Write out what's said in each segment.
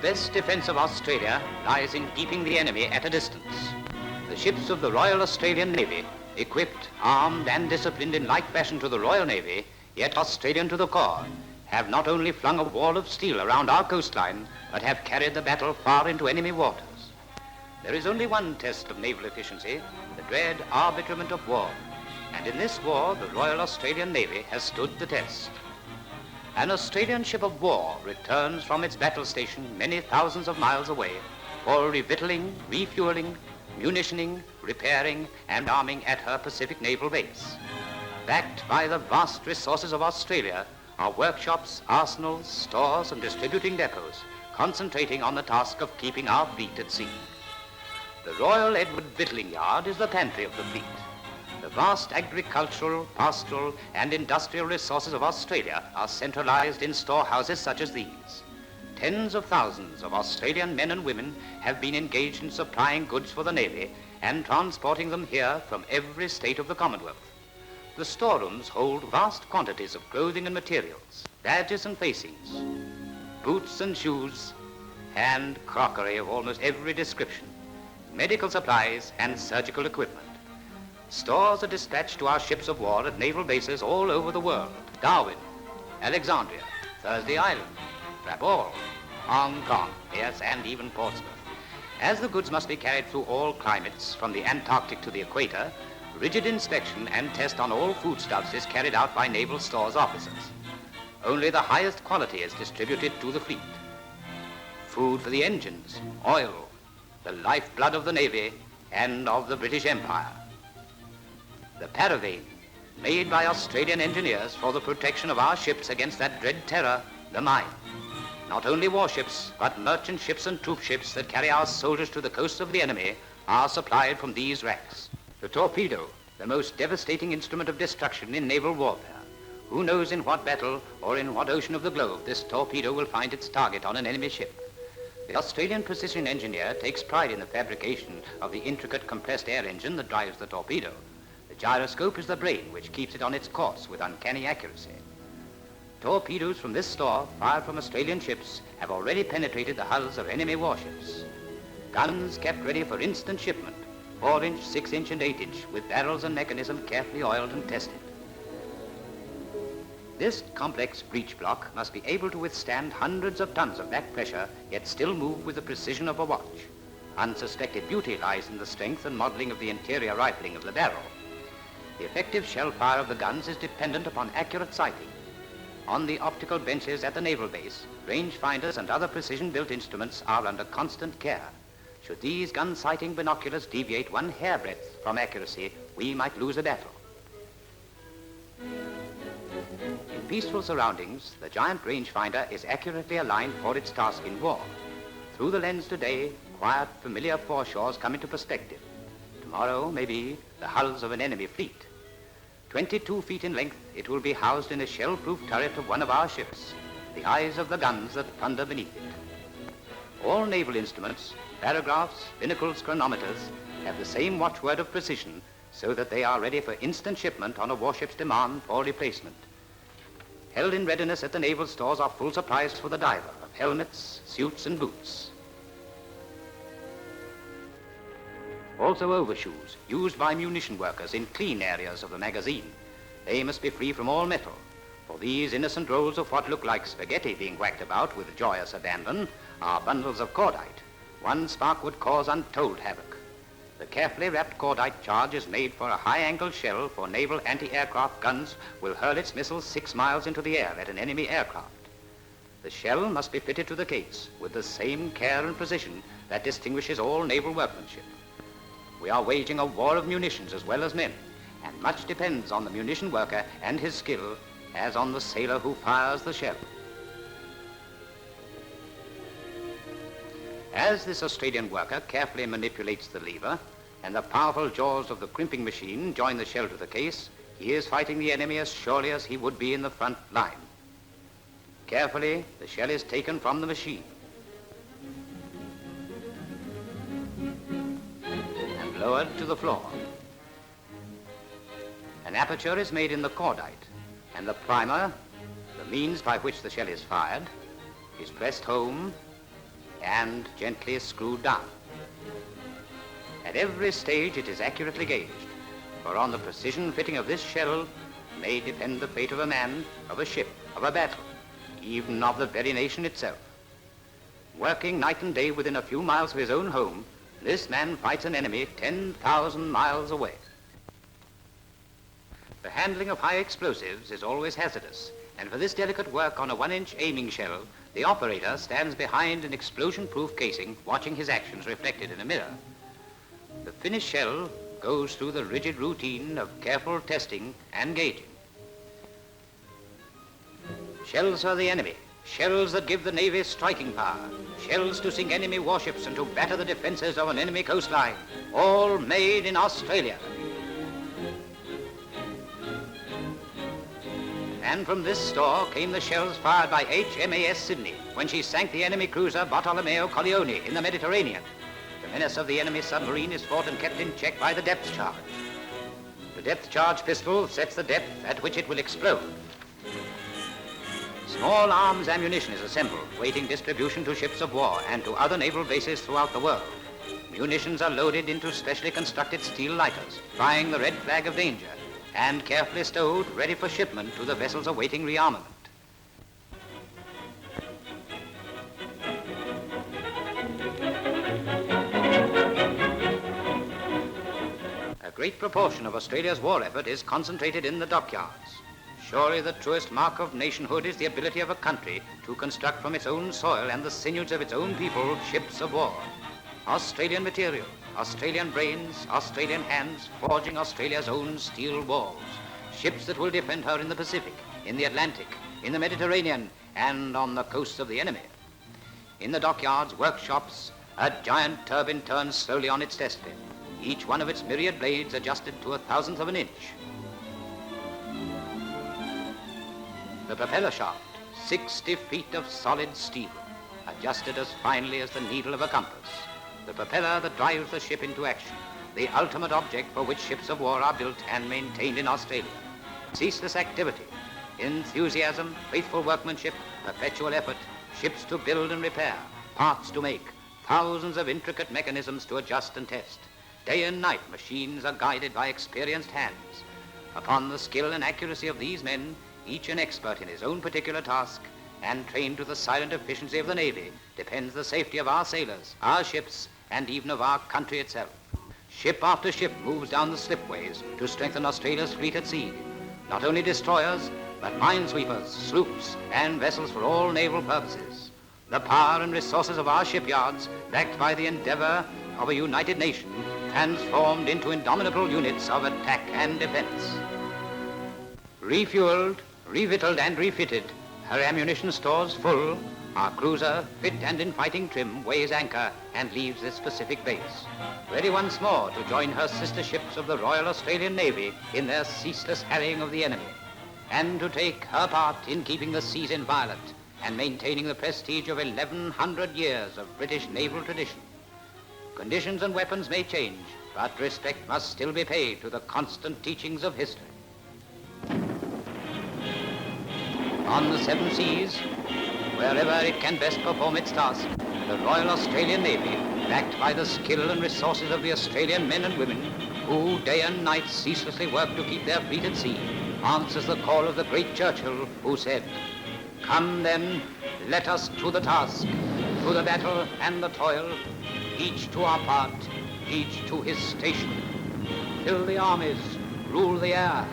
best defence of Australia lies in keeping the enemy at a distance. The ships of the Royal Australian Navy, equipped, armed and disciplined in like fashion to the Royal Navy, yet Australian to the core, have not only flung a wall of steel around our coastline, but have carried the battle far into enemy waters. There is only one test of naval efficiency, the dread arbitrament of war. And in this war, the Royal Australian Navy has stood the test. An Australian ship of war returns from its battle station many thousands of miles away for revictualling, refueling, munitioning, repairing, and arming at her Pacific naval base. Backed by the vast resources of Australia are workshops, arsenals, stores, and distributing depots, concentrating on the task of keeping our fleet at sea. The Royal Edward Victualling Yard is the pantry of the fleet. The vast agricultural, pastoral, and industrial resources of Australia are centralized in storehouses such as these. Tens of thousands of Australian men and women have been engaged in supplying goods for the Navy and transporting them here from every state of the Commonwealth. The storerooms hold vast quantities of clothing and materials, badges and facings, boots and shoes, and crockery of almost every description, medical supplies and surgical equipment. Stores are dispatched to our ships of war at naval bases all over the world: Darwin, Alexandria, Thursday Island, Rabaul, Hong Kong, yes, and even Portsmouth. As the goods must be carried through all climates, from the Antarctic to the equator, rigid inspection and test on all foodstuffs is carried out by naval stores officers. Only the highest quality is distributed to the fleet. Food for the engines, oil, the lifeblood of the Navy and of the British Empire. The Paravane, made by Australian engineers for the protection of our ships against that dread terror, the mine. Not only warships, but merchant ships and troop ships that carry our soldiers to the coasts of the enemy are supplied from these racks. The torpedo, the most devastating instrument of destruction in naval warfare. Who knows in what battle or in what ocean of the globe this torpedo will find its target on an enemy ship? The Australian precision engineer takes pride in the fabrication of the intricate compressed air engine that drives the torpedo. The gyroscope is the brain which keeps it on its course with uncanny accuracy. Torpedoes from this store, fired from Australian ships, have already penetrated the hulls of enemy warships. Guns kept ready for instant shipment, 4-inch, 6-inch, and 8-inch, with barrels and mechanism carefully oiled and tested. This complex breech block must be able to withstand hundreds of tons of back pressure, yet still move with the precision of a watch. Unsuspected beauty lies in the strength and modeling of the interior rifling of the barrel. The effective shell fire of the guns is dependent upon accurate sighting. On the optical benches at the naval base, rangefinders and other precision-built instruments are under constant care. Should these gun-sighting binoculars deviate one hairbreadth from accuracy, we might lose a battle. In peaceful surroundings, the giant rangefinder is accurately aligned for its task in war. Through the lens today, quiet, familiar foreshores come into perspective. Tomorrow, maybe, the hulls of an enemy fleet. 22 feet in length, it will be housed in a shell-proof turret of one of our ships, the eyes of the guns that thunder beneath it. All naval instruments, paragraphs, binnacles, chronometers, have the same watchword of precision, so that they are ready for instant shipment on a warship's demand for replacement. Held in readiness at the naval stores are full supplies for the diver of helmets, suits, and boots. Also overshoes, used by munition workers in clean areas of the magazine. They must be free from all metal, for these innocent rolls of what look like spaghetti being whacked about with joyous abandon are bundles of cordite. One spark would cause untold havoc. The carefully wrapped cordite charge is made for a high-angle shell for naval anti-aircraft guns will hurl its missiles 6 miles into the air at an enemy aircraft. The shell must be fitted to the case with the same care and precision that distinguishes all naval workmanship. We are waging a war of munitions as well as men, and much depends on the munition worker and his skill as on the sailor who fires the shell. As this Australian worker carefully manipulates the lever and the powerful jaws of the crimping machine join the shell to the case, he is fighting the enemy as surely as he would be in the front line. Carefully, the shell is taken from the machine and lowered to the floor. An aperture is made in the cordite, and the primer, the means by which the shell is fired, is pressed home and gently screwed down. At every stage it is accurately gauged, for on the precision fitting of this shell may depend the fate of a man, of a ship, of a battle, even of the very nation itself. Working night and day within a few miles of his own home, this man fights an enemy 10,000 miles away. The handling of high explosives is always hazardous, and for this delicate work on a 1-inch aiming shell, the operator stands behind an explosion-proof casing, watching his actions reflected in a mirror. The finished shell goes through the rigid routine of careful testing and gauging. Shells are the enemy, shells that give the Navy striking power, shells to sink enemy warships and to batter the defenses of an enemy coastline, all made in Australia. And from this store came the shells fired by HMAS Sydney when she sank the enemy cruiser Bartolomeo Colleone in the Mediterranean. The menace of the enemy submarine is fought and kept in check by the depth charge. The depth charge pistol sets the depth at which it will explode. Small arms ammunition is assembled, waiting distribution to ships of war and to other naval bases throughout the world. Munitions are loaded into specially constructed steel lighters, flying the red flag of danger, and carefully stowed, ready for shipment to the vessels awaiting rearmament. A great proportion of Australia's war effort is concentrated in the dockyards. Surely the truest mark of nationhood is the ability of a country to construct from its own soil and the sinews of its own people ships of war. Australian material, Australian brains, Australian hands, forging Australia's own steel walls. Ships that will defend her in the Pacific, in the Atlantic, in the Mediterranean, and on the coasts of the enemy. In the dockyards, workshops, a giant turbine turns slowly on its test bed, each one of its myriad blades adjusted to 1/1000th of an inch. The propeller shaft, 60 feet of solid steel, adjusted as finely as the needle of a compass. The propeller that drives the ship into action, the ultimate object for which ships of war are built and maintained in Australia. Ceaseless activity, enthusiasm, faithful workmanship, perpetual effort, ships to build and repair, parts to make, thousands of intricate mechanisms to adjust and test. Day and night, machines are guided by experienced hands. Upon the skill and accuracy of these men, each an expert in his own particular task, and trained to the silent efficiency of the Navy, depends the safety of our sailors, our ships, and even of our country itself. Ship after ship moves down the slipways to strengthen Australia's fleet at sea. Not only destroyers, but minesweepers, sloops, and vessels for all naval purposes. The power and resources of our shipyards, backed by the endeavor of a united nation, transformed into indomitable units of attack and defense. Refueled, revictualled, and refitted, her ammunition stores full, our cruiser, fit and in fighting trim, weighs anchor and leaves this Pacific base, ready once more to join her sister ships of the Royal Australian Navy in their ceaseless harrying of the enemy, and to take her part in keeping the seas inviolate and maintaining the prestige of 1100 years of British naval tradition. Conditions and weapons may change, but respect must still be paid to the constant teachings of history. On the seven seas, wherever it can best perform its task, the Royal Australian Navy, backed by the skill and resources of the Australian men and women, who day and night ceaselessly work to keep their fleet at sea, answers the call of the great Churchill, who said, "Come then, let us to the task, to the battle and the toil, each to our part, each to his station. Fill the armies, rule the air,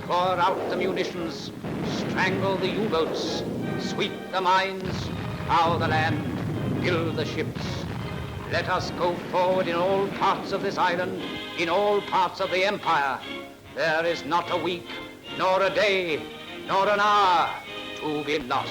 pour out the munitions, strangle the U-boats, sweep the mines, plow the land, build the ships. Let us go forward in all parts of this island, in all parts of the empire. There is not a week, nor a day, nor an hour to be lost."